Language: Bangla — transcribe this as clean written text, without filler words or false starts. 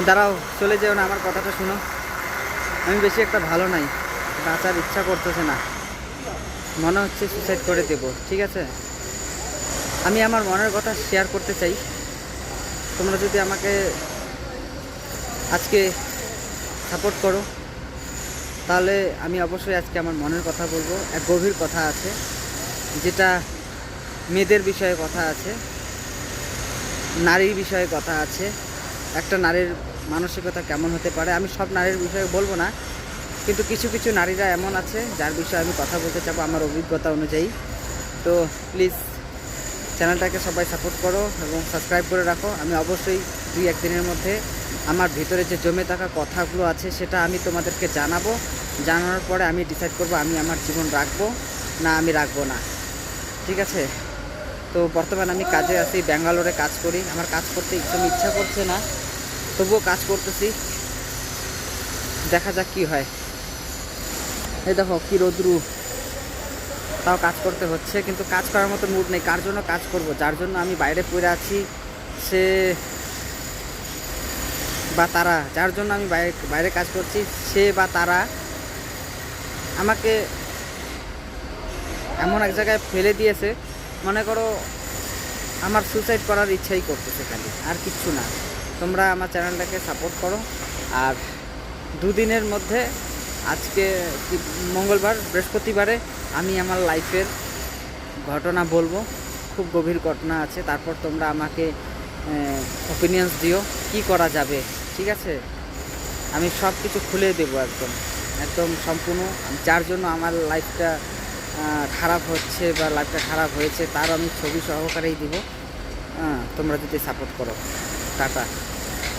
দাঁড়াও, চলে যেও না, আমার কথাটা শুনো। আমি বেশি একটা ভালো নাই, বাঁচার ইচ্ছা করতেছে না, মনে হচ্ছে সুসাইড করে দেব। ঠিক আছে, আমি আমার মনের কথা শেয়ার করতে চাই। তোমরা যদি আমাকে আজকে সাপোর্ট করো, তাহলে আমি অবশ্যই আজকে আমার মনের কথা বলবো। এক গভীর কথা আছে, যেটা মেয়েদের বিষয়ে কথা আছে, নারীর বিষয়ে কথা আছে। একটা নারীর মানসিকতা কেমন হতে পারে, আমি সব নারীর বিষয়ে বলবো না, কিন্তু কিছু কিছু নারীরা এমন আছে যার বিষয়ে আমি কথা বলতে চাবো আমার অভিজ্ঞতা অনুযায়ী। তো প্লিজ চ্যানেলটাকে সবাই সাপোর্ট করো এবং সাবস্ক্রাইব করে রাখো। আমি অবশ্যই 2-1 দিনের মধ্যে আমার ভিতরে যে জমে থাকা কথাগুলো আছে সেটা আমি তোমাদেরকে জানাবো। জানানোর পরে আমি ডিসাইড করব আমি আমার জীবন রাখবো না আমি রাখবো না। ঠিক আছে, তো বর্তমানে আমি কাজে আছি, ব্যাঙ্গালোরে কাজ করি। আমার কাজ করতে একদম ইচ্ছা করছে না, তবুও কাজ করতেছি, দেখা যাক কী হয়। এই দেখো কী রোদ্রু, তাও কাজ করতে হচ্ছে, কিন্তু কাজ করার মতো মুড নেই। কার জন্য কাজ করব? যার জন্য আমি বাইরে পড়ে আছি সে বা তারা, যার জন্য আমি বাইরে বাইরে কাজ করছি সে বা তারা আমাকে এমন এক জায়গায় ফেলে দিয়েছে, মনে করো আমার সুসাইড করার ইচ্ছাই করতেছে খালি, আর কিচ্ছু না। তোমরা আমার চ্যানেলটাকে সাপোর্ট করো। আর দুদিনের মধ্যে, আজকে মঙ্গলবার, বৃহস্পতিবারে আমি আমার লাইফের ঘটনা বলবো, খুব গভীর ঘটনা আছে। তারপর তোমরা আমাকে ওপিনিয়ন্স দিও কি করা যাবে। ঠিক আছে, আমি সব কিছু খুলে দেবো একদম একদম সম্পূর্ণ। যার জন্য আমার লাইফটা খারাপ হচ্ছে বা লাইফটা খারাপ হয়েছে তার আমি ছবি সহকারেই দিব। তোমরা যদি সাপোর্ট করো। টাটা।